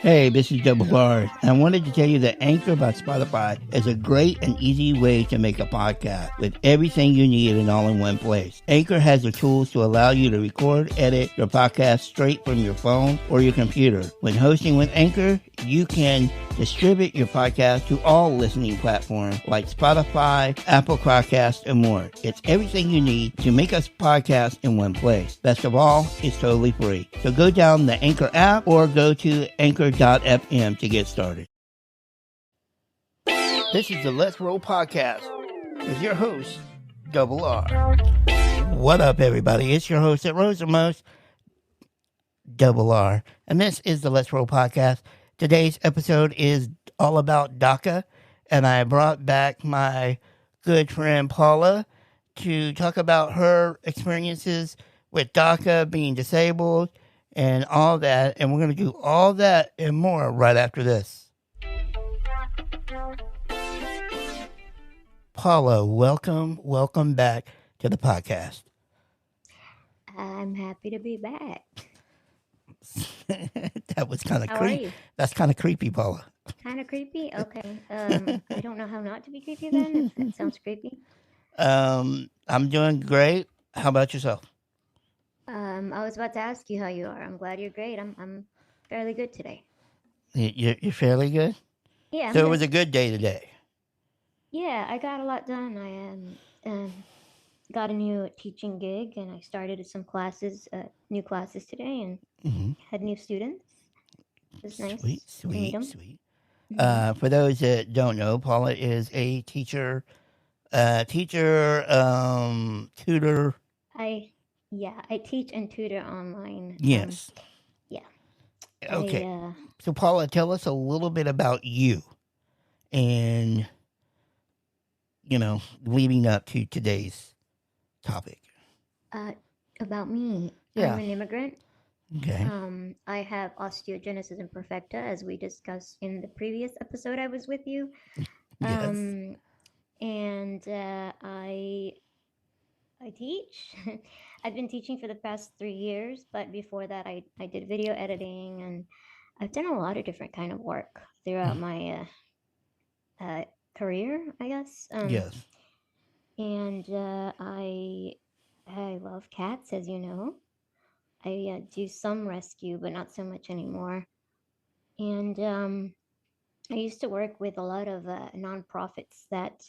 Hey, this is Double R. And I wanted to tell you that Anchor by Spotify is a great and easy way to make a podcast with everything you need and all in one place. Anchor has the tools to allow you to record, edit your podcast straight from your phone or your computer. When hosting with Anchor, you can distribute your podcast to all listening platforms like Spotify, Apple Podcasts, and more. It's everything you need to make a podcast in one place. Best of all, it's totally free. So go down the Anchor app or go to anchor.fm to get started. This is the Let's Roll Podcast with your host, Double R. What up, everybody? It's your host at Rosamost, Double R. And this is the Let's Roll Podcast. Today's episode is all about DACA, and I brought back my good friend Paula to talk about her experiences with DACA, being disabled, and all that. And we're going to do all that and more right after this. Paula, welcome back to the podcast. I'm happy to be back. That was kind of How are creepy. you? That's kind of creepy, Paula. Kind of creepy? Okay. I don't know how not to be creepy then, if that sounds creepy. I'm doing great. How about yourself? I was about to ask you how you are. I'm glad you're great. I'm fairly good today. You're fairly good? Yeah. So it was a good day today. Yeah, I got a lot done. I got a new teaching gig, and I started some classes, new classes today, and had new students. It was nice to meet them. Sweet. For those that don't know, Paula is a teacher, tutor. I teach and tutor online. Yes. Yeah. Okay. So Paula, tell us a little bit about you and, leading up to today's topic. About me. Yeah. I'm an immigrant. Okay. I have osteogenesis imperfecta, as we discussed in the previous episode I was with you. Yes. And I teach. I've been teaching for the past 3 years, but before that I did video editing, and I've done a lot of different kind of work throughout my career, I guess. Yes. And I love cats, as you know. I do some rescue, but not so much anymore. And I used to work with a lot of nonprofits that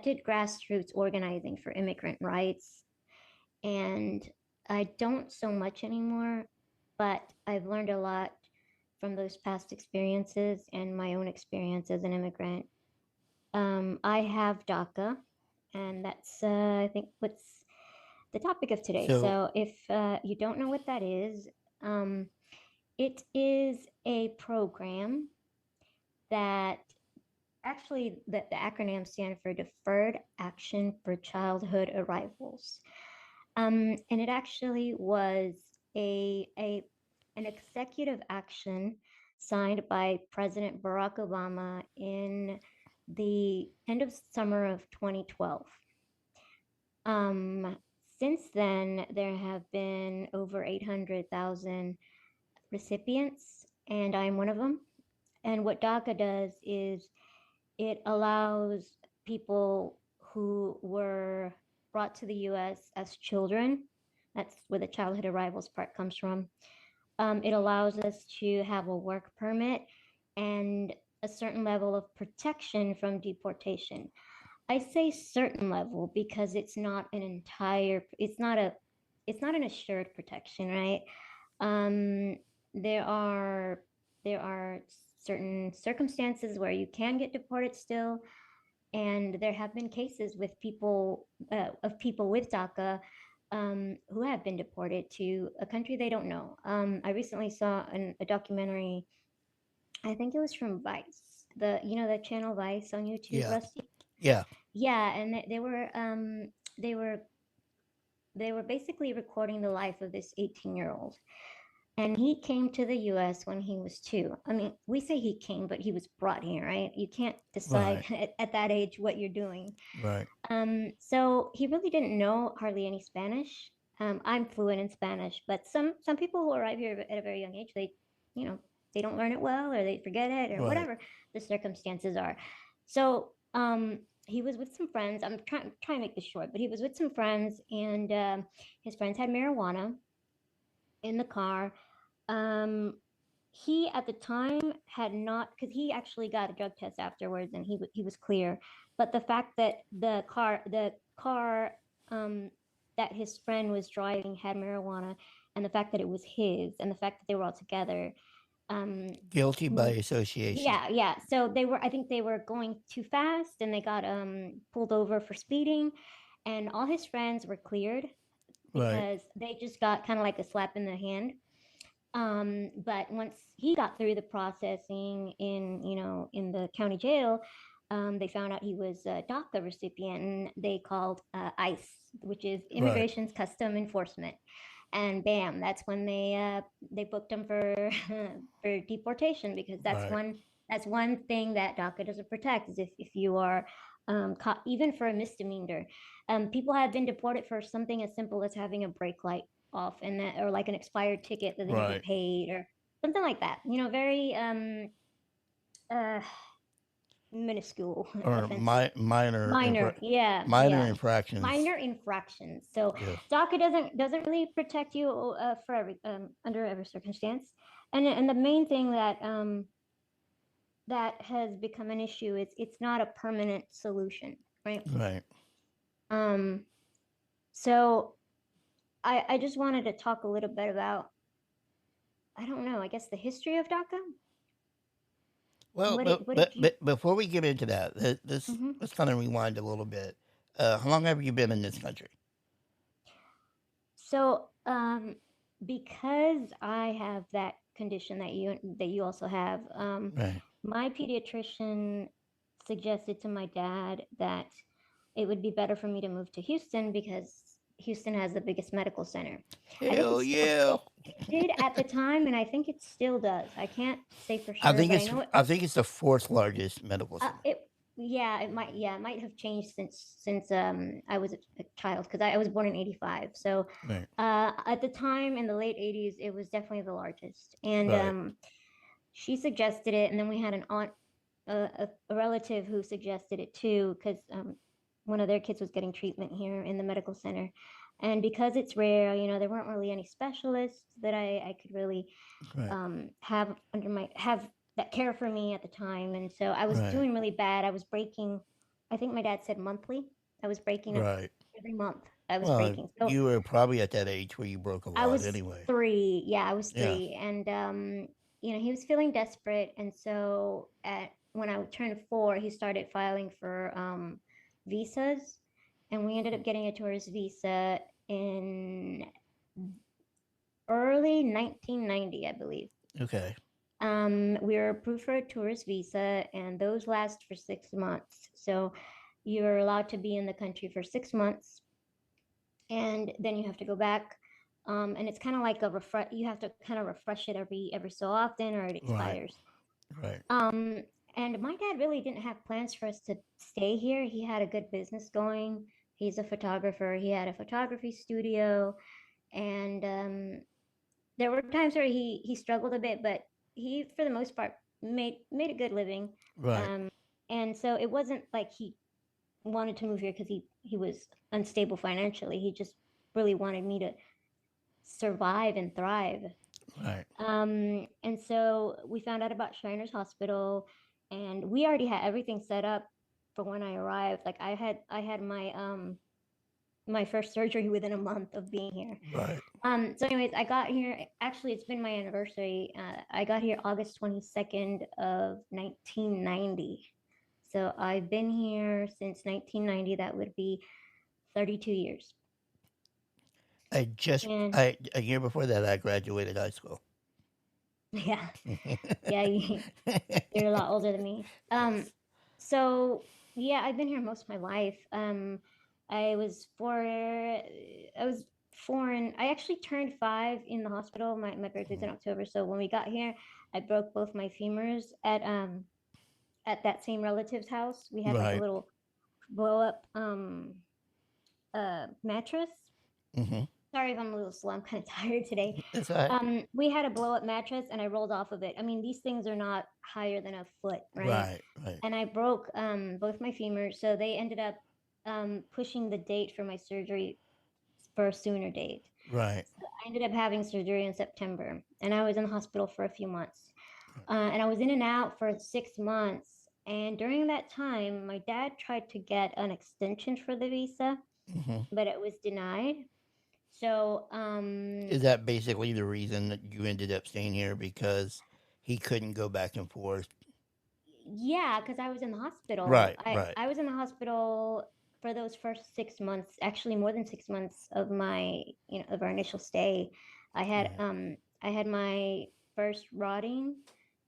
did grassroots organizing for immigrant rights. And I don't so much anymore, but I've learned a lot from those past experiences and my own experience as an immigrant. I have DACA, and that's, I think, what's the topic of today. So if you don't know what that is, it is a program that actually the acronym stands for Deferred Action for Childhood Arrivals. And it actually was an executive action signed by President Barack Obama in the end of summer of 2012. Since then, there have been over 800,000 recipients, and I'm one of them. And what DACA does is it allows people who were brought to the U.S. as children, that's where the childhood arrivals part comes from. It allows us to have a work permit and a certain level of protection from deportation. I say certain level because it's not an assured protection, right? There are certain circumstances where you can get deported still, and there have been cases with people with DACA who have been deported to a country they don't know. I recently saw a documentary. I think it was from Vice, the channel Vice on YouTube, Yeah. Rusty. Yeah. Yeah, and they were basically recording the life of this 18-year-old. And he came to the US when he was 2. I mean, we say he came, but he was brought here, right? You can't decide at that age what you're doing. Right. So he really didn't know hardly any Spanish. I'm fluent in Spanish, but some people who arrive here at a very young age, you know, they don't learn it well, or they forget it, or Right. whatever the circumstances are. So he was with some friends. I'm trying to make this short, but he was with some friends, and his friends had marijuana in the car. Um, he at the time had not, because he actually got a drug test afterwards, and he was clear. But the fact that the car um, that his friend was driving had marijuana, and the fact that it was his, and the fact that they were all together, um, Guilty by association. yeah. So I think they were going too fast, and they got pulled over for speeding, and all his friends were cleared Right. because they just got kind of like a slap in the hand. But once he got through the processing in the county jail, they found out he was a DACA recipient, and they called ICE, which is Right. Immigration's Custom Enforcement. And bam, that's when they booked him for for deportation, because Right. that's one thing that DACA doesn't protect, is if you are caught even for a misdemeanor. People have been deported for something as simple as having a brake light off, and that, or like an expired ticket that they never Right. paid, or something like that, very uh minuscule Or offenses. Minor, yeah, minor yeah. infractions. Minor infractions. So Yes. DACA doesn't really protect you for every under every circumstance. And the main thing that has become an issue is it's not a permanent solution, right? Right. um so I just wanted to talk a little bit about, I don't know, I guess the history of DACA. Well, What did you? but before we get into that, Mhm. let's kind of rewind a little bit. How long have you been in this country? So, because I have that condition that you also have, Right. my pediatrician suggested to my dad that it would be better for me to move to Houston, because Houston has the biggest medical center. I think Hell yeah. it did at the time, and I think it still does. I can't say for sure, but I know it. I think it's the fourth largest medical center. It Yeah, it might have changed since I was a child, because I was born in 85. So Right. at the time in the late 80s, it was definitely the largest. And Right. she suggested it, and then we had an aunt, a relative who suggested it too, because one of their kids was getting treatment here in the medical center. And because it's rare, there weren't really any specialists that I could really Right. have that care for me at the time. And so I was Right. doing really bad. I was breaking, I think my dad said monthly. I was breaking up Right. every month. I was Well, breaking. So you were probably at that age where you broke a I lot was anyway. 3. Yeah, I was Yeah. 3. And he was feeling desperate. And so when I turned 4, he started filing for visas, and we ended up getting a tourist visa in early 1990, I believe. Okay. We were approved for a tourist visa, and those last for 6 months. So you're allowed to be in the country for 6 months, and then you have to go back. And it's kind of like a refresh. You have to kind of refresh it every so often, or it Right. expires. Right. Um, and my dad really didn't have plans for us to stay here. He had a good business going. He's a photographer. He had a photography studio, and there were times where he struggled a bit, but he, for the most part, made a good living. Right. Um, and so it wasn't like he wanted to move here because he was unstable financially. He just really wanted me to survive and thrive. Right. And so we found out about Shriners Hospital, and we already had everything set up for when I arrived. Like I had my first surgery within a month of being here. Right. So anyways, I got here. Actually, it's been my anniversary. I got here August 22nd of 1990. So I've been here since 1990. That would be 32 years. And A year before that, I graduated high school. yeah, yeah, you're a lot older than me. Yes. So yeah, I've been here most of my life. I was four. I was foreign. I actually turned 5 in the hospital. My birthday's in October, so when we got here, I broke both my femurs at that same relative's house. We had like a Right. little blow up mattress. Mm-hmm. Sorry if I'm a little slow. I'm kind of tired today. That's all right. We had a blow up mattress and I rolled off of it. I mean, these things are not higher than a foot, right? Right, right, And I broke both my femurs, so they ended up pushing the date for my surgery for a sooner date. right. So I ended up having surgery in September, and I was in the hospital for a few months. And I was in and out for 6 months. And during that time, my dad tried to get an extension for the visa, Hmm. but it was denied. So, Is that basically the reason that you ended up staying here because he couldn't go back and forth? yeah, because I was in the hospital. Right, I, right. I was in the hospital for those first 6 months, actually more than 6 months of my, of our initial stay. I had Right. I had my first rotting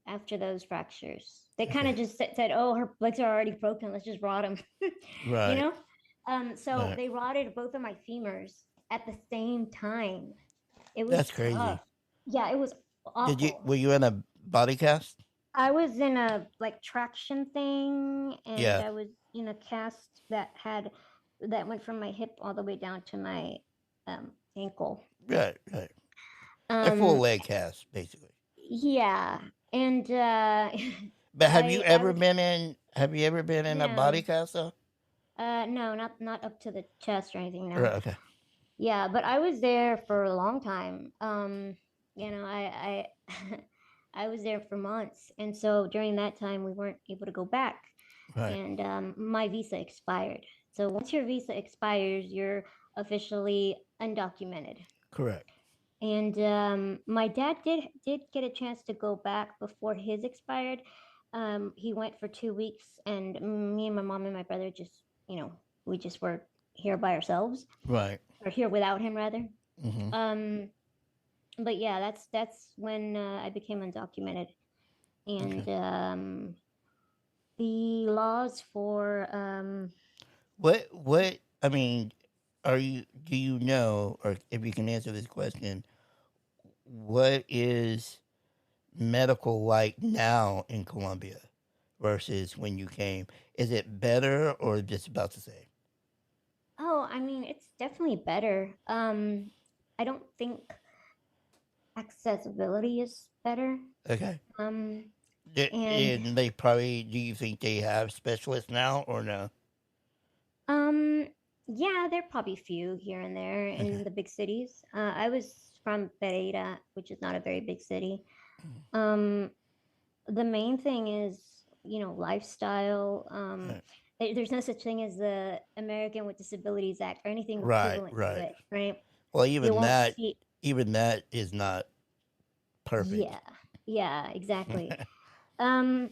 after those fractures. They kind Okay. of just said, "Oh, her legs are already broken. Let's just rot them," you Right, know. So right. they rotted both of my femurs at the same time. It was That's tough. crazy. Yeah, it was awful. Were you in a body cast? I was in a like traction thing, and Yeah. I was in a cast that went from my hip all the way down to my ankle. Right, right. A full Um, leg cast, basically. yeah, and But I was have you ever been in a body no, cast though? no, not up to the chest or anything. No. Right, okay. Yeah, but I was there for a long time. I I was there for months, and so during that time we weren't able to go back, Right. and my visa expired. So once your visa expires, you're officially undocumented. Correct. And my dad did get a chance to go back before his expired. He went for 2 weeks, and me and my mom and my brother just, we just were here by ourselves, Right. or here without him rather. Hmm. Um, but yeah, that's when I became undocumented, and Okay. the laws for I mean, do you know, or if you can answer this question, what is medical like now in Colombia versus when you came? Is it better or just about the same? oh, I mean, it's definitely better. I don't think accessibility is better. Okay. Um, and And they probably, do you think they have specialists now or no? um, yeah, there are probably few here and there Okay. in the big cities. I was from Pereira, which is not a very big city. Um, the main thing is, lifestyle. Right. There's no such thing as the American with Disabilities Act or anything Right, equivalent to right. it, right? Well, You won't see. even that is not perfect. Yeah, yeah, exactly. Um,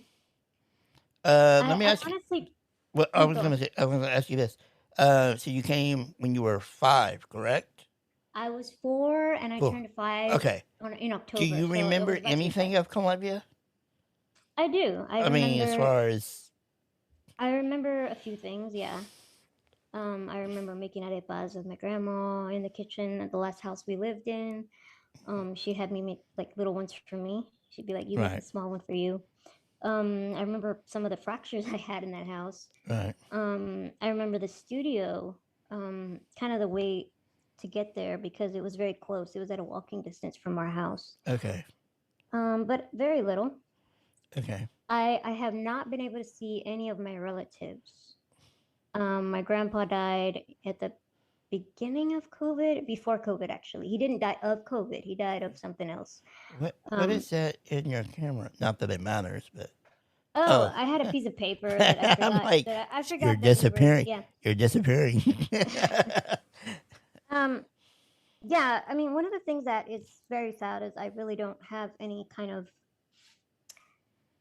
Let me I ask you. honestly, Well, no, go ahead. I was going to ask you this. So you came when you were 5, correct? I was 4 and I 4. turned 5 Okay. in Do October, you so it was remember about to be 5. anything of Colombia? I do. I mean, as far as I remember a few things, yeah. I remember making arepas with my grandma in the kitchen at the last house we lived in. She had me make like little ones for me. She'd be like, "You make a right, small one for you." I remember some of the fractures I had in that house. right. I remember the studio, kind of the way to get there because it was very close. It was at a walking distance from our house. Okay, But very little. okay. I have not been able to see any of my relatives. My grandpa died at the beginning of COVID, before COVID actually. He didn't die of COVID. He died of something else. What Um, is that in your camera? Not that it matters, but oh, oh, I had a piece of paper that I I'm forgot like, that I you're forgot that we were, disappearing. yeah. You're disappearing. Um, yeah, I mean, one of the things that is very sad is I really don't have any kind of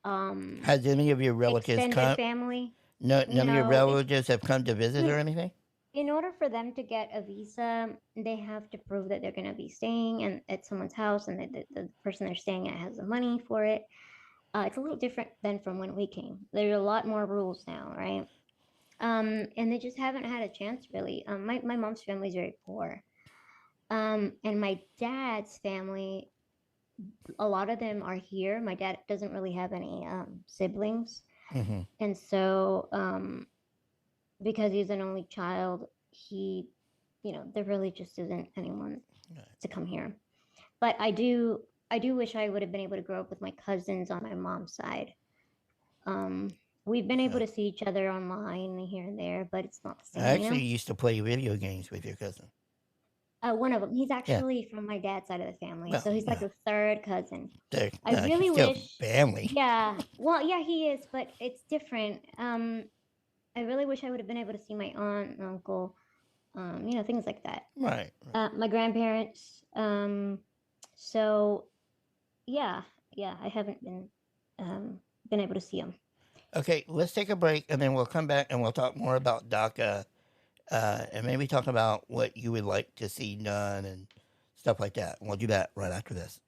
um Has any of your relatives extended come? family. No, none of your It's relatives have come to visit or anything. in order for them to get a visa, they have to prove that they're going to be staying and at someone's house and that the person they're staying at has the money for it. It's a little different than from when we came. There are a lot more rules now, right? And they just haven't had a chance really. My mom's family is very poor. And my dad's family, a lot of them are here. My dad doesn't really have any siblings. Hmm. And so because he's an only child, there really just isn't anyone Right. to come here. But I do wish I would have been able to grow up with my cousins on my mom's side. Um, we've been able Okay. to see each other online here and there, but it's not the I same, actually used to play video games with your cousin. One of them, he's Yeah. actually from my dad's side of the family, Well, so he's like no, a third cousin. I no, he's really still wish, family. yeah, well, yeah, he is, but it's different. I really wish I would have been able to see my aunt and uncle, things like that. Right. Right. My grandparents. So yeah, yeah, I haven't been able to see them. Okay, let's take a break and then we'll come back and we'll talk more about DACA and maybe talk about what you would like to see done and stuff like that. We'll do that right after this.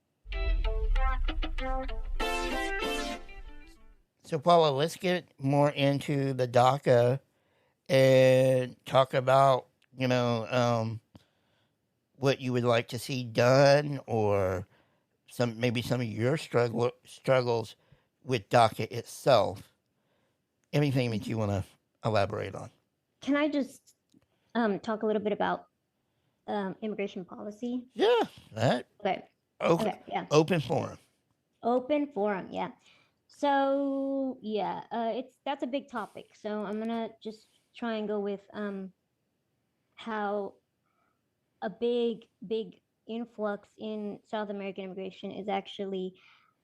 So, Paula, let's get more into the DACA and talk about, what you would like to see done or maybe some of your struggles with DACA itself. Anything that you want to elaborate on. Can I just talk a little bit about immigration policy? Yeah, that Okay. open, Okay. Yeah. open forum. Open forum. Yeah. So yeah, that's a big topic. So I'm gonna just try and go with how a big influx in South American immigration is actually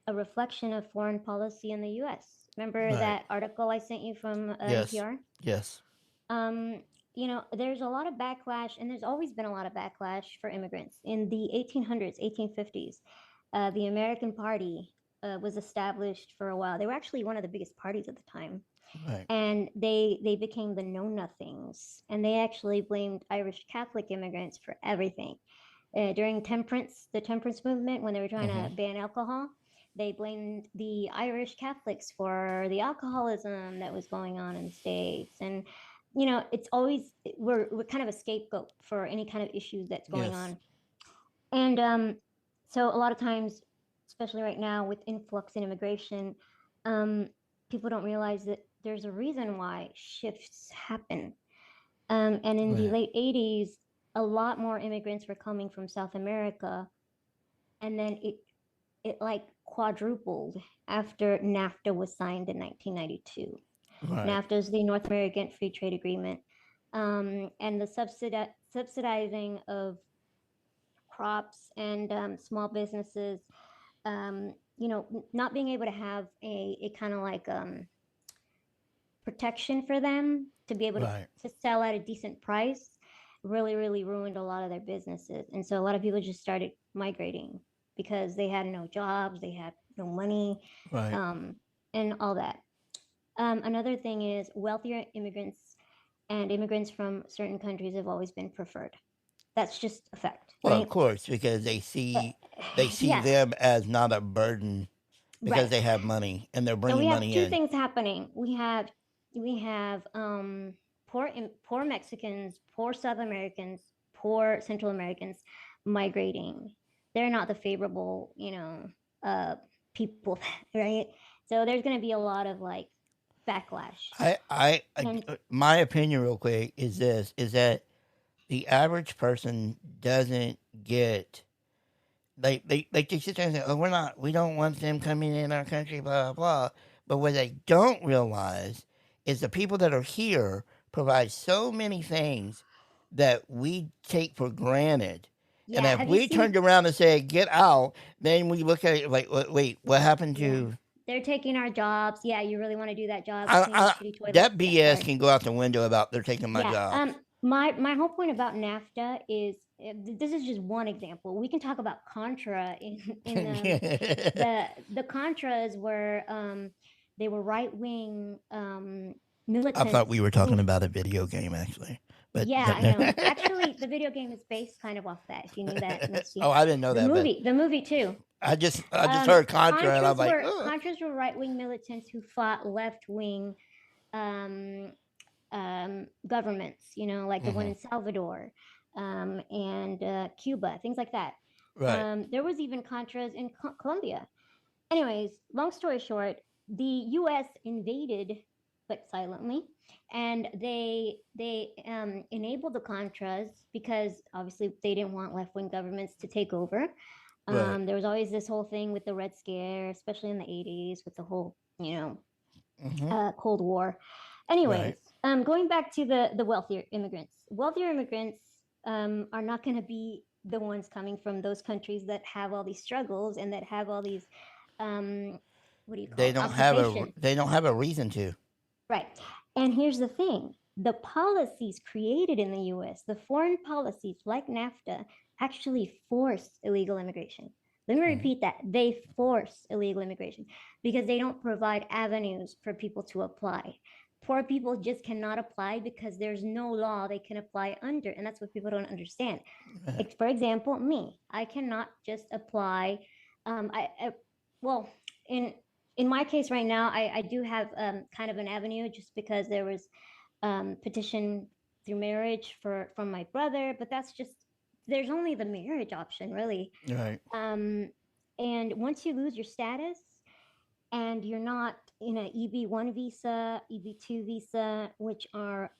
a reflection of foreign policy in the U.S. Remember Right. that article I sent you from Yes. NPR? Yes. There's a lot of backlash, and there's always been a lot of backlash for immigrants. In the 1800s, 1850s, the American Party was established for a while. They were actually one of the biggest parties at the time. Right. And they became the know nothings, and they actually blamed Irish Catholic immigrants for everything. During the temperance movement, when they were trying to ban alcohol, they blamed the Irish Catholics for the alcoholism that was going on in the States. And it's always we're kind of a scapegoat for any kind of issues that's going on. And so a lot of times, especially right now with influx in immigration, people don't realize that there's a reason why shifts happen. And in the late 80s, a lot more immigrants were coming from South America, and then it like quadrupled after NAFTA was signed in 1992. Right. NAFTA is the North American Free Trade Agreement, and the subsidizing of crops and small businesses. Not being able to have a kind of like protection for them to be able to sell at a decent price really, really ruined a lot of their businesses. And so a lot of people just started migrating because they had no jobs, they had no money, and all that. Another thing is wealthier immigrants and immigrants from certain countries have always been preferred. That's just a fact. Well, right? of course, because they see Yes. them as not a burden because they have money and they're So bringing we have money two in. things happening. We have poor Mexicans, poor South Americans, poor Central Americans migrating. They're not the favorable, people, right? So there's going to be a lot of like backlash. My opinion, real quick, is this: is that the average person doesn't get. They sit there and say, "Oh, we don't want them coming in our country, blah blah blah." But what they don't realize is the people that are here provide so many things that we take for granted. Yeah, and if we turned around and said, "Get out," then we look at it like, "Wait, what happened to?" They're taking our jobs. Yeah, you really want to do that job? That BS can go out the window about they're taking my job. My whole point about NAFTA is this is just one example. We can talk about Contra in the Contras were they were right wing militants. I thought we were talking about a video game actually. But yeah, I know. Actually, the video game is based kind of off that. If you knew that. Oh, I didn't know that. The movie too. I just heard Contra, and I'm like, Contras were right wing militants who fought left wing governments. Like the one in Salvador and Cuba, things like that. Right. There was even Contras in Colombia. Anyways, long story short, the U.S. invaded, but silently, And they enabled the Contras because obviously they didn't want left wing governments to take over. Right. There was always this whole thing with the Red Scare, especially in the 80s, with the whole, Mm-hmm. Cold War. Right. Anyways, going back to the wealthier immigrants. Wealthier immigrants are not going to be the ones coming from those countries that have all these struggles and that have all these, um, what do you call They it, don't have a occupation. they don't have a reason to. Right. And here's the thing, the policies created in the US, the foreign policies like NAFTA, actually force illegal immigration. Let me Mm-hmm. repeat that. They force illegal immigration because they don't provide avenues for people to apply. Poor people just cannot apply because there's no law they can apply under. And that's what people don't understand. Right. Like, for example, me, I cannot just apply. I well, in in my case right now, I do have kind of an avenue just because there was petition through marriage for from my brother, but that's just there's only the marriage option really. Right. Um, and once you lose your status and you're not in an EB1 visa, EB2 visa, which are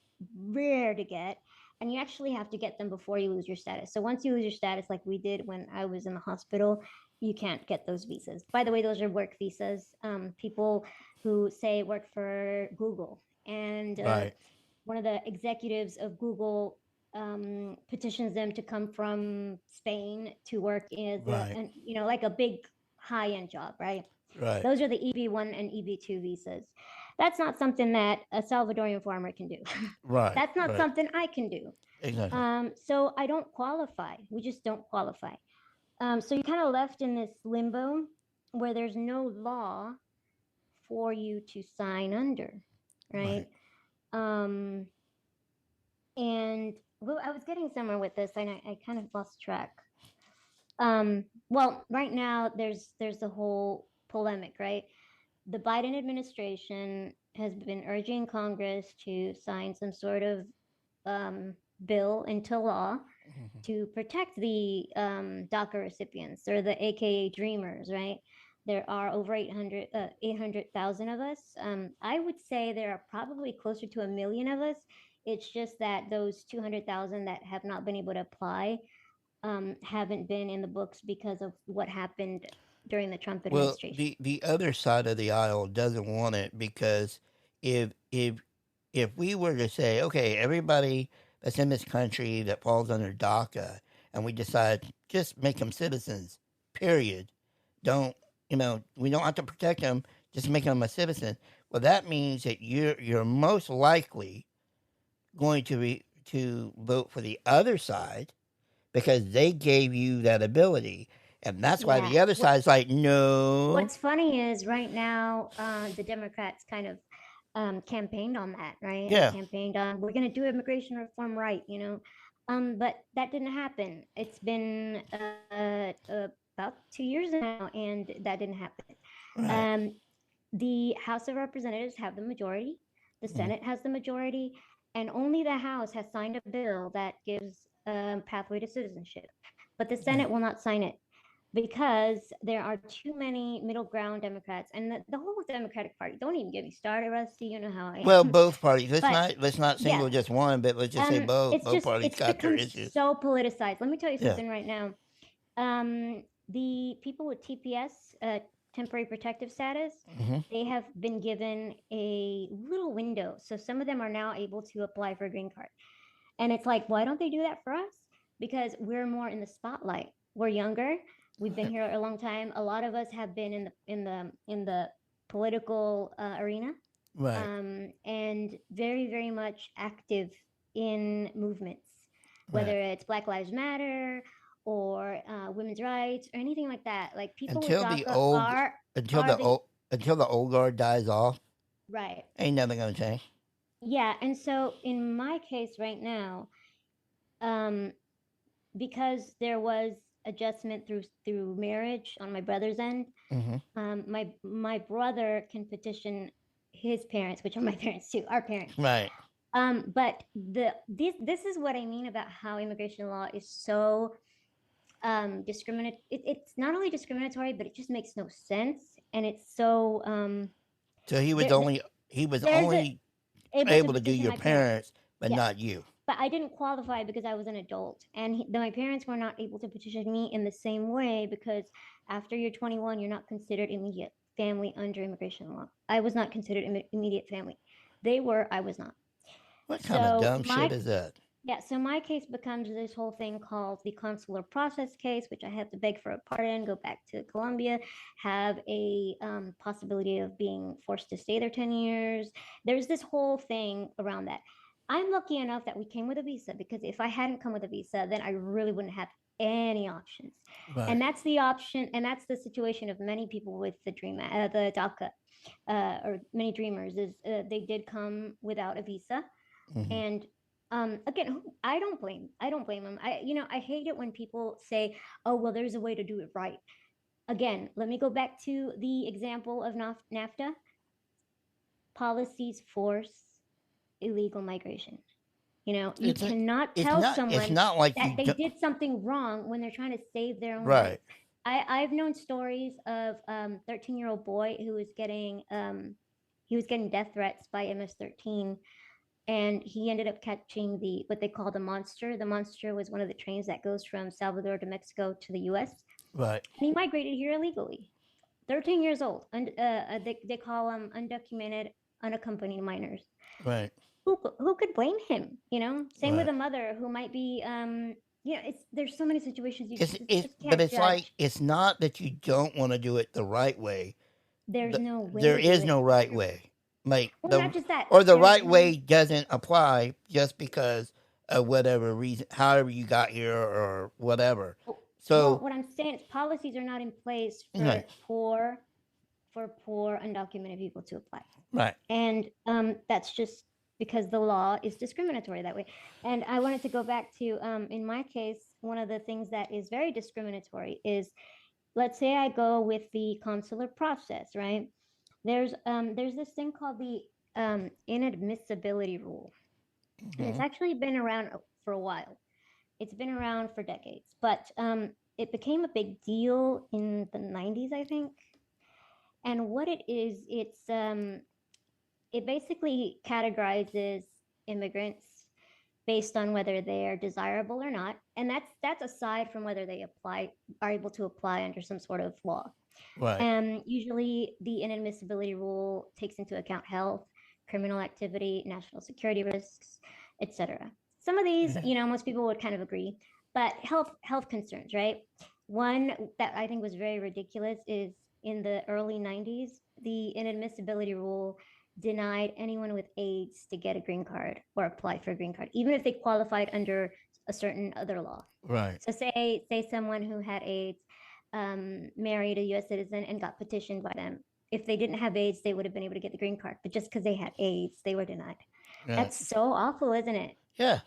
rare to get, and you actually have to get them before you lose your status. So once you lose your status, like we did when I was in the hospital, you can't get those visas. By the way, those are work visas. People who say work for Google, and Right. one of the executives of Google petitions them to come from Spain to work as Right. like a big high end job, right? Right. Those are the EB1 and EB2 visas. That's not something that a Salvadorian farmer can do. Right. That's not Right. something I can do. Exactly. So I don't qualify. We just don't qualify. So you're kind of left in this limbo where there's no law for you to sign under, right? Right. Um, and well, I was getting somewhere with this, and I kind of lost track. Well, right now there's a whole polemic, right? The Biden administration has been urging Congress to sign some sort of um, bill into law Mm-hmm. to protect the DACA recipients or the AKA Dreamers, right? There are over 800,000 of us. I would say there are probably closer to a million of us. It's just that those 200,000 that have not been able to apply haven't been in the books because of what happened during the Trump Well, administration. the other side of the aisle doesn't want it because if if if we were to say, okay, everybody that's in this country that falls under DACA, and we decide just make them citizens, period. Don't we don't have to protect them, just make them a citizen. Well, that means that you're most likely going to vote for the other side because they gave you that ability. And that's why Yeah. the other side's like, no. What's funny is right now the Democrats kind of campaigned on that, right? They Yeah, campaigned on we're going to do immigration reform right, but that didn't happen. It's been about 2 years now, and that didn't happen. right. Um, the House of Representatives have the majority, the Mm, Senate has the majority, and only the House has signed a bill that gives a pathway to citizenship. But the right. Senate will not sign it because there are too many middle ground Democrats and the whole Democratic Party. Don't even get me started, Rusty. You know how I Well, am. both parties. Let's But not let's not yeah, single just one, but let's just say both. it's Both just parties it's got their become issues. so politicized. Let me tell you Yeah. something right now. The people with TPS, temporary protective status, Hmm. they have been given a little window. So some of them are now able to apply for a green card. And it's like, why don't they do that for us? Because we're more in the spotlight. We're younger. We've been Right. here a long time. A lot of us have been in the political arena, Right. and very very much active in movements, Right. whether it's Black Lives Matter or women's rights or anything like that. Like people with Until the DACA old are until are the the old until the old guard dies off, right. ain't nothing gonna change. Yeah, and so in my case right now, um, because there was adjustment through marriage on my brother's end, Hmm. my brother can petition his parents, which are my parents too, our parents. Right. But this is what I mean about how immigration law is so discriminate. It's not only discriminatory, but it just makes no sense, and it's so So there. he was There's a only It was a able to do petition your my parents. parents, but Yes. not you. But I didn't qualify because I was an adult, and my parents were not able to petition me in the same way because after you're 21, you're not considered immediate family under immigration law. I was not considered immediate family. They were, I was not. What kind of So dumb shit is that? yeah, so my case becomes this whole thing called the consular process case, which I have to beg for a pardon, go back to Colombia, have a possibility of being forced to stay there 10 years. There's this whole thing around that. I'm lucky enough that we came with a visa because if I hadn't come with a visa, then I really wouldn't have any options. Right. And that's the option, and that's the situation of many people with the the DACA, or many dreamers is they did come without a visa, Mm-hmm. and again, I don't blame. I don't blame them. I hate it when people say, "Oh, well, there's a way to do it right." Again, let me go back to the example of NAFTA. Policies force illegal migration. You It's a, cannot it's tell not. It's someone not like that you they don't. did something wrong when they're trying to save their own Right. life. I've known stories of 13-year-old boy who was getting death threats by MS-13, and he ended up catching the what they call the monster. The monster was one of the trains that goes from Salvador to Mexico to the U.S. Right. And he migrated here illegally. 13 years old. They call them undocumented, unaccompanied minors. Right. Who could blame him? Same with Right. a mother who might be. There's so many situations you It's just but can't it's like judge. it's not that you don't want to do it the right way. There's no way There to do is it. no right way. Like Well, not just that. the There's right no. way doesn't apply just because of whatever reason, however you got here or whatever. Well, So what I'm saying is policies are not in place right. for poor undocumented people to apply. Right. And that's just because the law is discriminatory that way. And I wanted to go back to, in my case, one of the things that is very discriminatory is, let's say I go with the consular process, right? There's this thing called the inadmissibility rule, and it's Mm-hmm. actually been around for a while. It's been around for decades, but it became a big deal in the 90s, I think. And what it is, it basically categorizes immigrants based on whether they're desirable or not, and that's aside from whether they are able to apply under some sort of law. Right. Usually, the inadmissibility rule takes into account health, criminal activity, national security risks, etc. Some of these, most people would kind of agree, but health concerns, right? One that I think was very ridiculous is in the early 90s, the inadmissibility rule denied anyone with AIDS to get a green card or apply for a green card, even if they qualified under a certain other law. Right. So say someone who had AIDS married a U.S. citizen and got petitioned by them. If they didn't have AIDS, they would have been able to get the green card. But just because they had AIDS, they were denied. Right. That's so awful, isn't it? Yeah.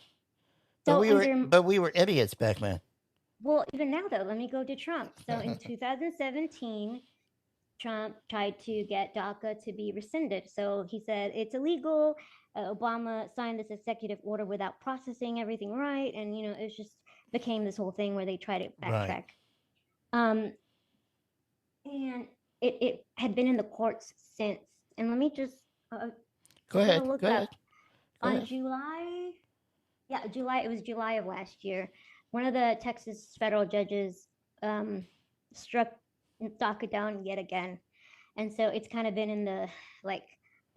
So But we were idiots back then. Well, even now though, let me go to Trump. So in 2017, Trump tried to get DACA to be rescinded. So he said it's illegal. Obama signed this executive order without processing everything right, and it just became this whole thing where they tried to backtrack. Right. And it had been in the courts since. And let me just go ahead. Look go up. ahead. Go on ahead. July. Yeah, July. It was July of last year. One of the Texas federal judges struck DACA down yet again, and so it's kind of been in the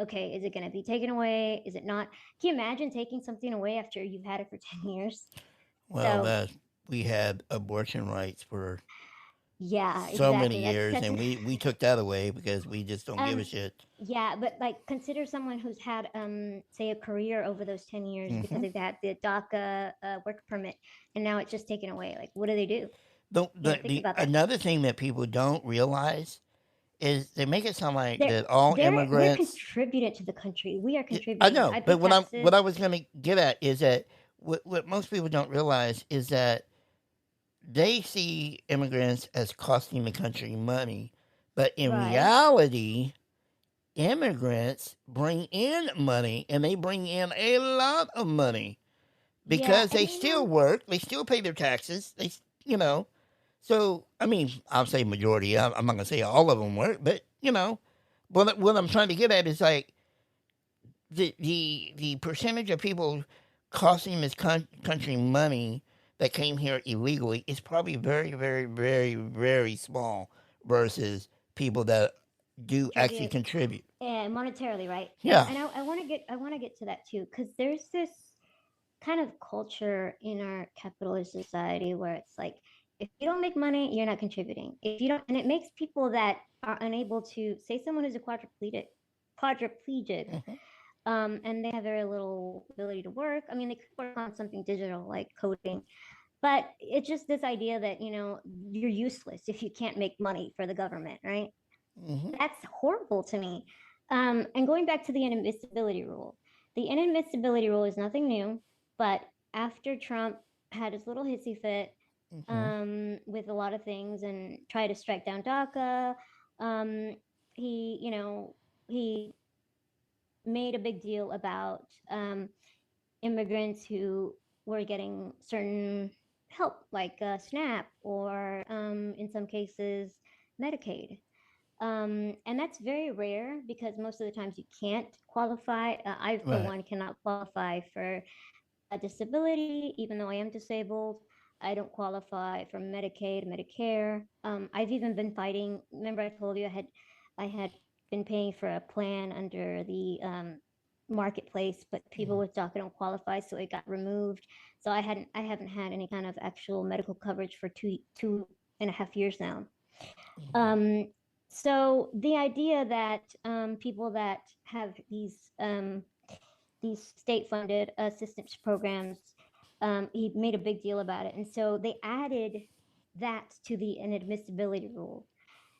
okay, is it going to be taken away? Is it not? Can you imagine taking something away after you've had it for 10 years? Well, we had abortion rights for so exactly. many years, and we took that away because we just don't give a shit. Yeah, but consider someone who's had say a career over those 10 years because they've had the DACA work permit, and now it's just taken away. What do they do? Another thing that people don't realize is they make it sound like that all immigrants we're contributed to the country. We are contributing. I know, but what I was going to get at is that what most people don't realize is that they see immigrants as costing the country money, but in reality, immigrants bring in money, and they bring in a lot of money because they still work, they still pay their taxes, So, I mean, I'll say majority. I'm not going to say all of them work, but, what I'm trying to get at is the percentage of people costing this country money that came here illegally is probably very, very, very, very small versus people that do actually Contribute contribute. monetarily, right? And Yeah. and I want to get to that too, because there's this kind of culture in our capitalist society where it's like, if you don't make money, you're not contributing. If you don't, and it makes people that are unable to, say someone who's a quadriplegic, Hmm. and they have very little ability to work. I mean, they could work on something digital like coding, but it's just this idea that you're useless if you can't make money for the government, right? Hmm. That's horrible to me. And going back to the inadmissibility rule, the inadmissibility rule is nothing new, but after Trump had his little hissy fit Hmm. with a lot of things and tried to strike down DACA, um, he made a big deal about immigrants who were getting certain help, like SNAP or in some cases Medicaid. And that's very rare because most of the times you can't qualify. I, for Right. one, cannot qualify for a disability, even though I am disabled. I don't qualify for Medicaid, Medicare. I've even been fighting. Remember, I told you I had been paying for a plan under the marketplace, but people Hmm. with DACA don't qualify, so it got removed. So I haven't had any kind of actual medical coverage for two and a half years now. Um, so the idea that people that have these state-funded assistance programs, he made a big deal about it, and so they added that to the inadmissibility rule,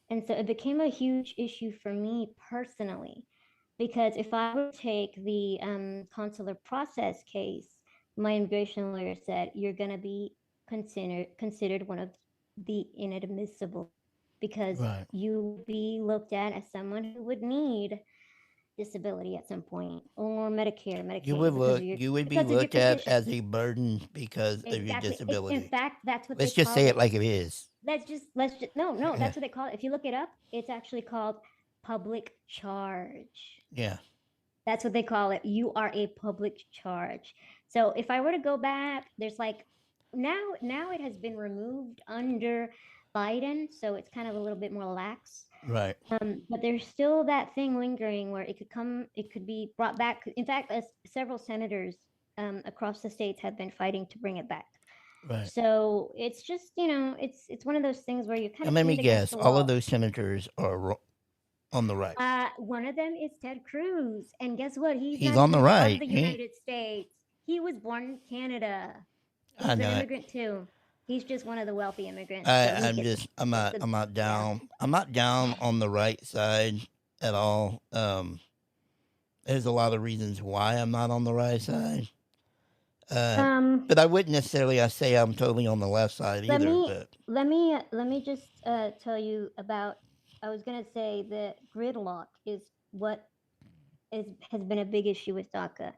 and so it became a huge issue for me personally, because if I were to take the consular process case, my immigration lawyer said you're going to be considered one of the inadmissible, because Right. you would be looked at as someone who would need disability at some point, or Medicare, Medicaid, You would be because of your looked at condition. as a burden because of your Exactly. In disability. fact, that's what they Let's just call say it it. like it is. Let's just no, that's what they call it. If you look it up, it's actually called public charge. Yeah. That's what they call it. You are a public charge. So if I were to go back, there's like, now it has been removed under Biden, so it's kind of a little bit more lax. Right. But there's still that thing lingering where it could be brought back. In fact, several senators across the states have been fighting to bring it back. Right. So it's just, it's one of those things where you're kind And of let me pinned against guess, the all of wall. those senators are on the right. One of them is Ted Cruz, and guess what? He's He's not on the even from right. the United States. He was born in Canada. I He's an know it. immigrant too. He's just one of the wealthy immigrants, so he I'm gets just I'm not the I'm not yeah. down. I'm not down on the right side at all. There's a lot of reasons why I'm not on the right side. Uh, Um, but I wouldn't necessarily I say I'm totally on the left side let either. me But let me just tell you about. I was gonna say that gridlock is what has been a big issue with DACA.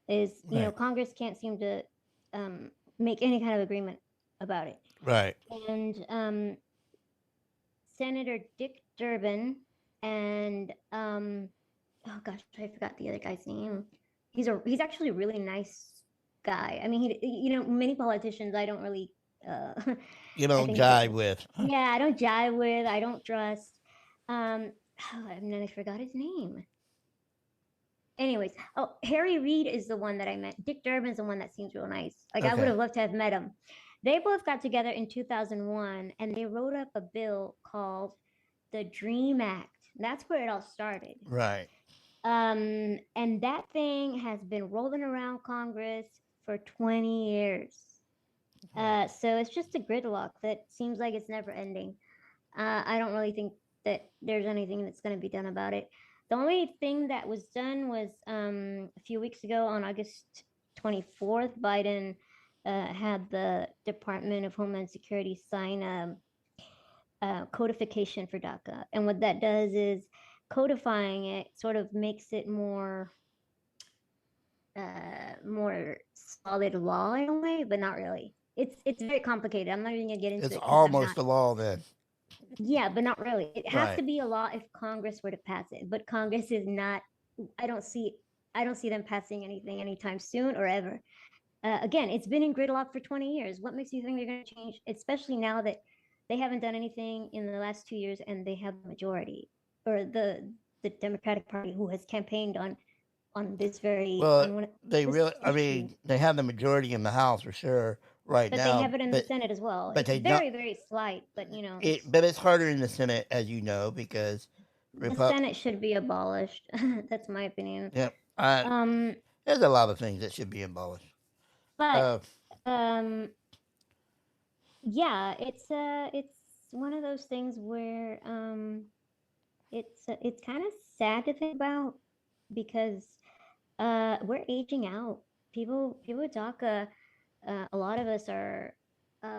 Is right, Congress can't seem to make any kind of agreement about it, right. and Senator Dick Durbin and oh gosh, I forgot the other guy's name. He's actually a really nice guy. I mean, many politicians I don't really You I don't think that jive with. yeah, I don't jive with, I don't trust. And then I forgot his name. Anyways, oh, Harry Reid is the one that I met. Dick Durbin's the one that seems real nice. Like, I would Okay. have loved to have met him. They both got together in 2001 and they wrote up a bill called the Dream Act. That's where it all started. Right. And that thing has been rolling around Congress for 20 years. Right. So it's just a gridlock that seems like it's never ending. I don't really think that there's anything that's going to be done about it. The only thing that was done was a few weeks ago on August 24th, Biden had the Department of Homeland Security sign codification for DACA. And what that does is codifying it sort of makes it more solid law in a way, but not really. It's very complicated. I'm not even gonna get into It's it because I'm almost not. a law then. Yeah, but not really. It has Right. to be a law if Congress were to pass it, but Congress is not. I don't see. I don't see them passing anything anytime soon or ever. Again, it's been in gridlock for 20 years. What makes you think they're going to change, especially now that they haven't done anything in the last 2 years and they have the majority, or the Democratic Party, who has campaigned on this very Well, on one they this really, I issue, mean, they have the majority in the House for sure right but they now, have it in the Senate as well. but It's they don't. very, very slight, but But it's harder in the Senate, as you know, because the Senate should be abolished. That's my opinion. yeah, Um, there's a lot of things that should be abolished. but Uh, um, yeah, it's one of those things where it's kind of sad to think about because we're aging out. People with DACA, a lot of us are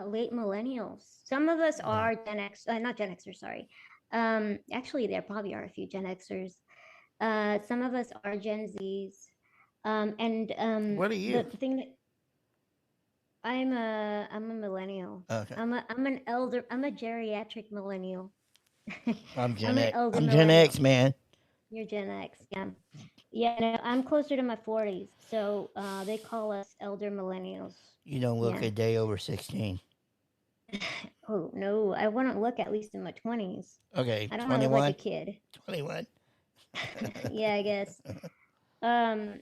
late millennials. Some of us are Gen X, not Gen Xers, sorry. Actually, there probably are a few Gen Xers. Some of us are Gen Zs. And what are you? the thing that I'm a millennial. Okay, I'm a geriatric millennial. I'm Gen I'm an X. elder I'm Gen X, millennial. man. You're Gen X, yeah. Yeah, no, I'm closer to my 40s, so they call us elder millennials. You don't look Yeah. a day over 16. Oh no, I want to look at least in my 20s. Okay, I don't want to look 21. like a kid. 21. Yeah, I guess. Um,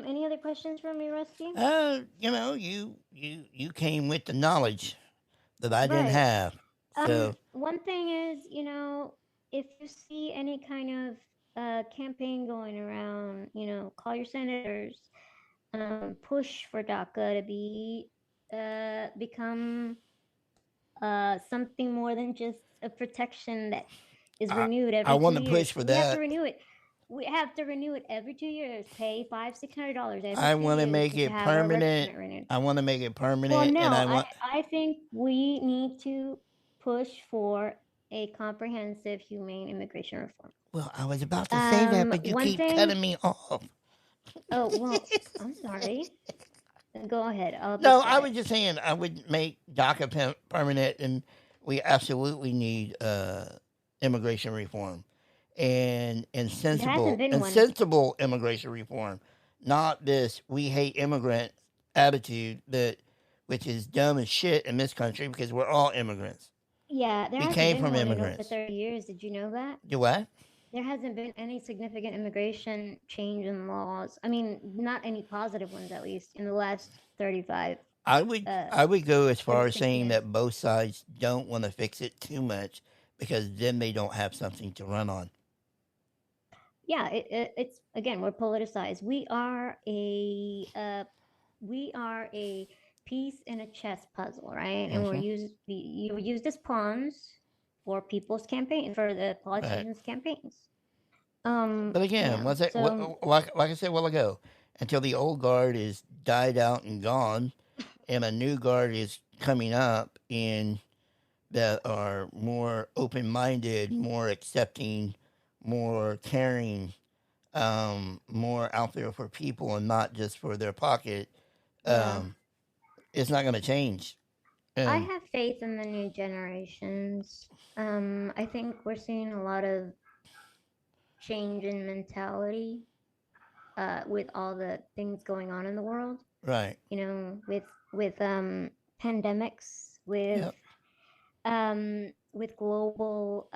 any other questions for me, Rusty? You came with the knowledge that I didn't Right. have. So One thing is, if you see any kind of campaign going around, call your senators, push for DACA to be become something more than just a protection that is renewed every I 2 want to years. push for We have to that. renew it. We have to renew it every 2 years. Pay $500-$600 every I 2 want to years make just to it have our work permanent. permit renewed. I want to make it Well, permanent, and no, I want. I think we need to push for a comprehensive, humane immigration reform. Well, I was about to say that, but you One keep thing. cutting me off. Oh well, I'm sorry. Go ahead. I'll be No, I quiet. was just saying I would make DACA permanent, and we absolutely need immigration reform, and sensible immigration reform, not this we hate immigrant attitude which is dumb as shit in this country because we're all immigrants. Yeah, there We hasn't came been from one in over immigrants. 30 years. Did you know that? Do what? There hasn't been any significant immigration change in laws. I mean, not any positive ones, at least, in the last 35. I would go as far as 36 saying years. that both sides don't want to fix it too much because then they don't have something to run on. Yeah, it's again, we're politicized. We are a piece in a chess puzzle, right? And we're used as pawns for people's campaign, for the politicians' campaigns. But again, like I said a while ago, until the old guard is died out and gone, and a new guard is coming up in that are more open-minded, more accepting, more caring, more out there for people and not just for their pocket. It's not going to change. I have faith in the new generations. I think we're seeing a lot of change in mentality with all the things going on in the world. Right. With pandemics, with global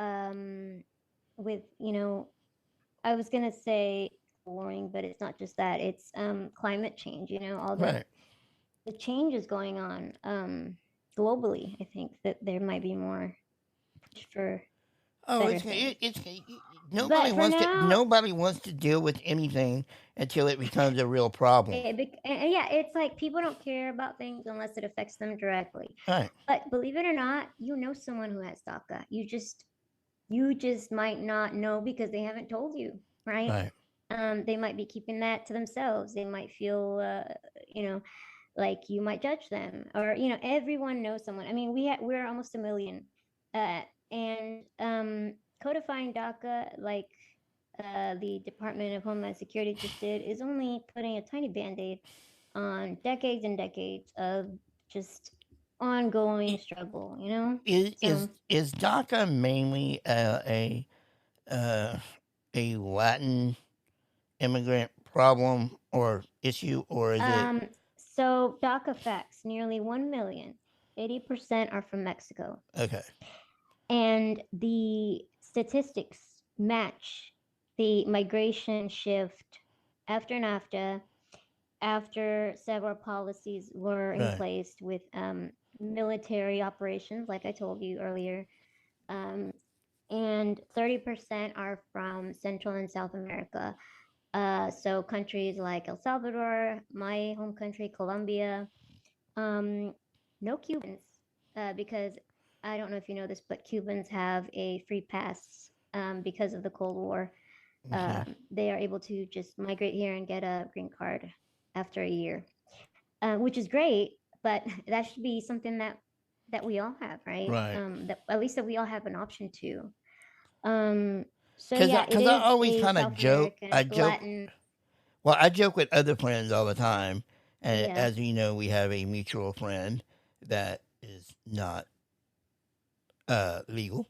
with I was gonna say warming, but it's not just that. It's climate change. All the changes going on globally. I think that there might be more push for. Nobody wants to deal with anything until it becomes a real problem. Yeah, it's like people don't care about things unless it affects them directly. Right. But believe it or not, someone who has DACA. You just might not know because they haven't told you, right? They might be keeping that to themselves. They might feel, like you might judge them, or everyone knows someone. I mean, we're almost 1 million, and codifying DACA, like the Department of Homeland Security just did, is only putting a tiny band-aid on decades and decades of just ongoing struggle. Is DACA mainly a Latin immigrant problem or issue, or is it? So DACA facts: nearly 1 million, 80% are from Mexico, Okay. and the statistics match the migration shift after NAFTA, after several policies were in Right. place with military operations, like I told you earlier, um, and 30% are from Central and South America. So countries like El Salvador, my home country, Colombia, no Cubans, because I don't know if you know this, but Cubans have a free pass because of the Cold War. Okay. They are able to just migrate here and get a green card after a year, which is great. But that should be something that we all have, right? Right. That at least that we all have an option to. Um, so Because yeah, it I is always a kind of South joke. American, I joke. Latin. Well, I joke with other friends all the time, and Yeah, as you know, we have a mutual friend that is not legal.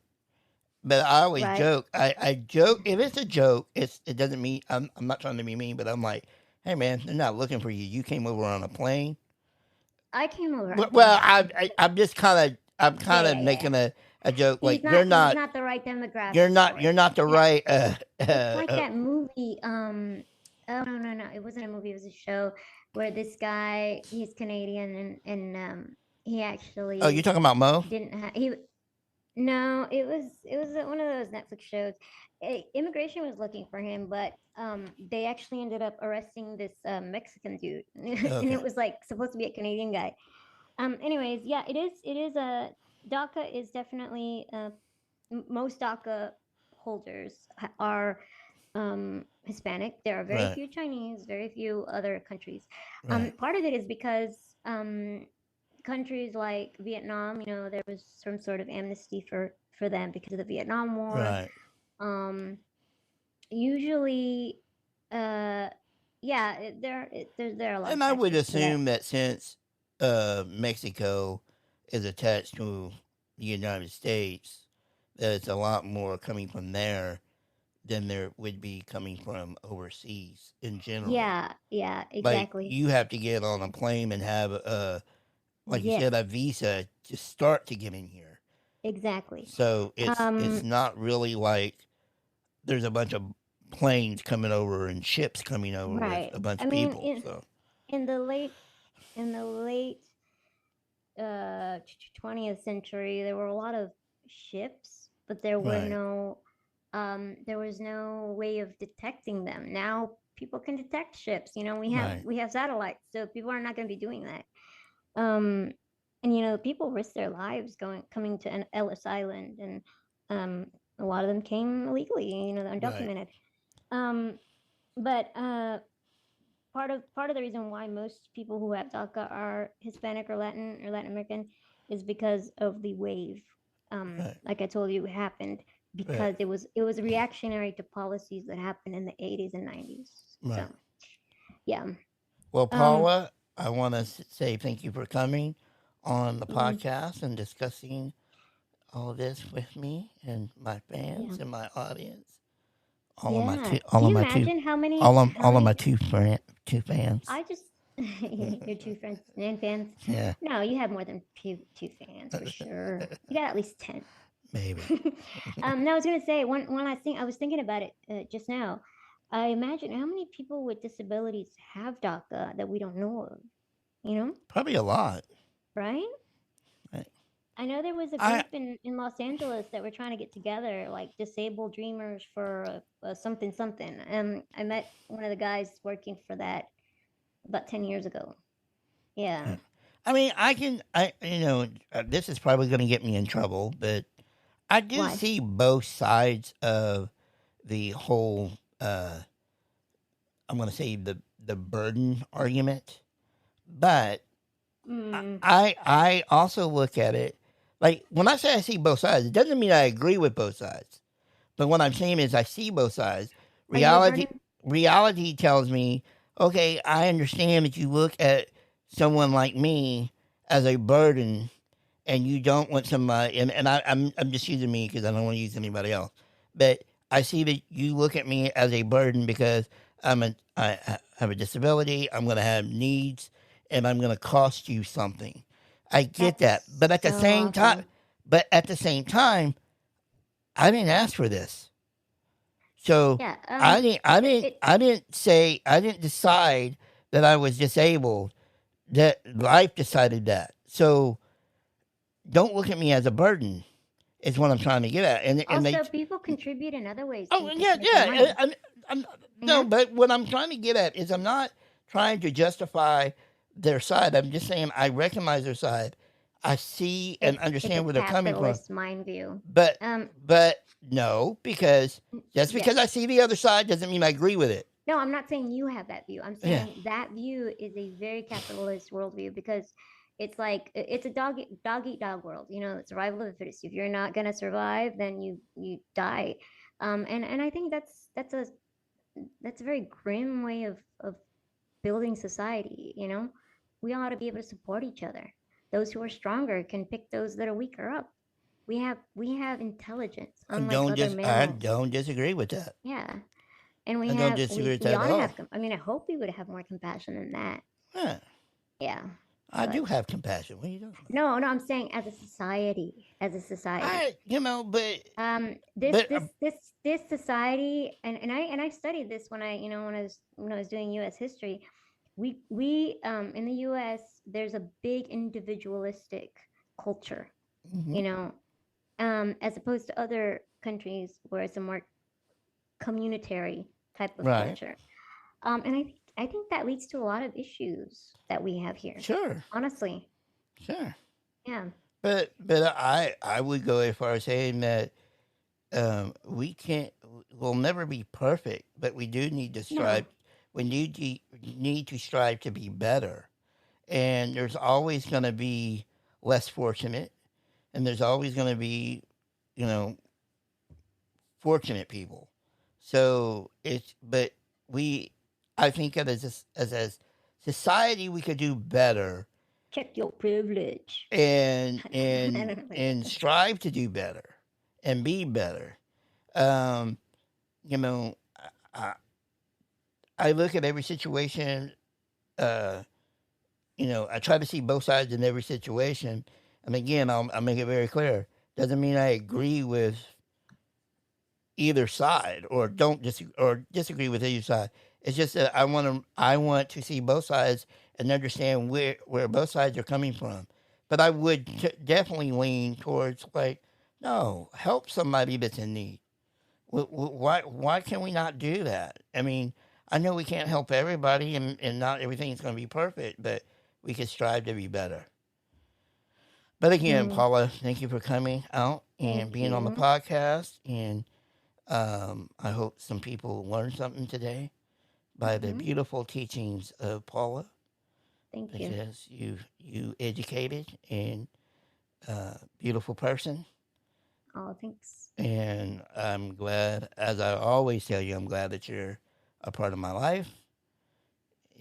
But I always right. joke. I joke if it's a joke. It doesn't mean I'm not trying to be mean, but I'm like, hey man, they're not looking for you. You came over on a plane. I came over on a Well, plane. I'm just I'm Yeah, kind of yeah, yeah, yeah. making a joke. Like you're He's not not the right demographic for you're it. not the Yeah, right. it's like that movie. Oh no, no, no! It wasn't a movie. It was a show where this guy, he's Canadian, and he Oh, you're actually talking about Mo? didn't have he. No, it was one of those Netflix shows. Immigration was looking for him, but they actually ended up arresting this Mexican dude, and Okay. it was like supposed to be a Canadian guy. Anyways, yeah, it is a DACA is definitely most DACA holders are Hispanic. There are very Right. few Chinese, very few other countries. Right. Part of it is because countries like Vietnam, there was some sort of amnesty for them because of the Vietnam War. Right. Um, Usually, uh, yeah, there are a lot of And I would factors to that. assume that since Mexico is attached to the United States, that it's a lot more coming from there than there would be coming from overseas in general. Yeah, yeah, Like exactly. you have to get on a plane and have like you Yes, said, a visa to start to get in here. exactly. So it's Um, not really like there's a bunch of planes coming over and ships coming over with right. a bunch I of mean, people. So in the late 20th century, there were a lot of ships, but right, there was no way of detecting them. Now people can detect ships. We have right, we have satellites, so people are not going to be doing that. Um, and people risk their lives coming to an Ellis Island, and a lot of them came illegally, right, undocumented. Um, but part of the reason why most people who have DACA are Hispanic or Latin American is because of the wave. right, Like I told you, it happened right, because it was reactionary to policies that happened in the 80s and 90s. So right. yeah. Well, Um. Paula, I want to say thank you for coming on the mm, podcast and discussing all of this with me and my Yeah. fans and my audience. Yeah. Can you imagine how All of my many two fans. I just your two friends and fans? Yeah, No, you have more than two fans for sure. You got at least 10. maybe. No, I was gonna say one last thing. I was thinking about it just now. I imagine how many people with disabilities have DACA that we don't know of. You know, Probably a lot. right? Right. I know there was a I group in Los Angeles that were trying to get together, like disabled dreamers for something something. I met one of the guys working for that about 10 years ago. Yeah. I mean, this is probably going to get me in trouble, but I do Why? see both sides of the whole. I'm going to say the burden argument, but Mm, I also look at it like when I say I see both sides, it doesn't mean I agree with both sides. But what I'm saying is I see both sides. are you a Reality burden? reality tells me, okay, I understand that you look at someone like me as a burden and you don't want somebody and I'm just using me because I don't want to use anybody else. But I see that you look at me as a burden because I have a disability. I'm going to have needs, and I'm going to cost you something. I get that, That's but at the so same time, I didn't ask for this. So Yeah. I didn't decide that I was disabled. That life decided that. So don't look at me as a burden. Is what I'm trying to get at. And they Also, people contribute in other ways oh too, just yeah to make more yeah. money. No, Yeah. but what I'm trying to get at is I'm not trying to justify their side. I'm just saying I recognize their side. I see and It's a understand where they're coming from. capitalist mind view. But but no, because just Yes. because I see the other side doesn't mean I agree with it. No, I'm not saying you have that view. I'm Yeah. saying that view is a very capitalist worldview because it's like it's a dog eat dog world. You know, survival of the fittest. If you're not gonna survive, then you die. And I think that's a very grim way of building society. You know, we ought to be able to support each other. Those who are stronger can pick those that are weaker up. We have intelligence, unlike other I mammals. don't disagree with that. Yeah. And I don't disagree with we that ought at to all. have, I mean, I hope we would have more compassion than that. Yeah. Yeah. I But do have compassion. What are you doing? no, I'm saying as a society, this society, and I studied this when I was doing U.S. history. We in the U.S. there's a big individualistic culture, Mhm. as opposed to other countries where it's a more communitary type of Right. culture. And I think that leads to a lot of issues that we have here. Sure. Honestly, Sure. yeah. But I would go as far as saying that we'll never be perfect, but we do need to strive. No. We need to strive to be better. And there's always going to be less fortunate, and there's always going to be, you know, fortunate people. So but we, I think that as a society, we could do better Check your privilege. and strive to do better and be better. Um, you know, I, I look at every situation. Uh, I try to see both sides in every situation. And again, I'll make it very clear. Doesn't mean I agree with either side or disagree with either side. It's just that I want to see both sides and understand where both sides are coming from. But I would definitely lean towards like, no, help somebody that's in need. Why can we not do that? I mean, I know we can't help everybody, and not everything's going to be perfect, but we can strive to be better. But again, Paula, thank you for coming out and being on the podcast. And I hope some people learned something today by the beautiful teachings of Paula. Thank you. Because you educated and beautiful person. Oh, thanks. And I'm glad, as I always tell you, I'm glad that you're a part of my life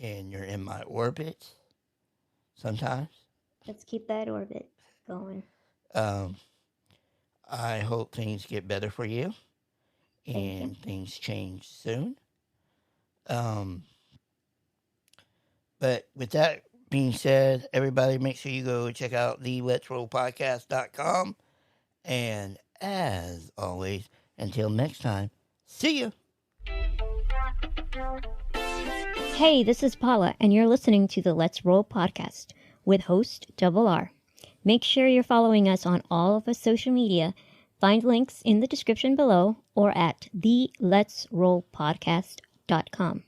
and you're in my orbit sometimes. Let's keep that orbit going. I hope things get better for you and things change soon. But with that being said, everybody make sure you go check out the letsrollpodcast.com. And as always, until next time, see you. Hey, this is Paula, and you're listening to the Let's Roll podcast with host Double R. Make sure you're following us on all of our social media. Find links in the description below or at theletsrollpodcast.com.